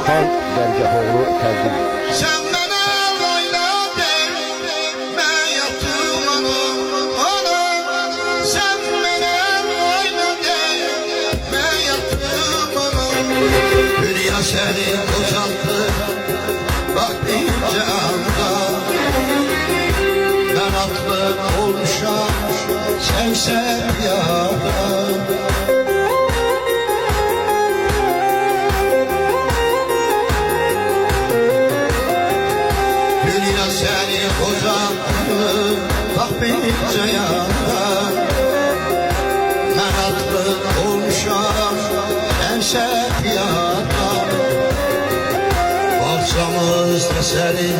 Orxan Dərgəhoğlu təqdim edir. Sen bana layla değme yaptım onu. Sen bana layla değme yaptım onu. Dünya seni uzattı bak ince anda. Ben aklım olmuşam sen yardan. Dünya seni uzattı bak ince anda. Ben aklım olmuşam sen yardan. Bahçamızda senin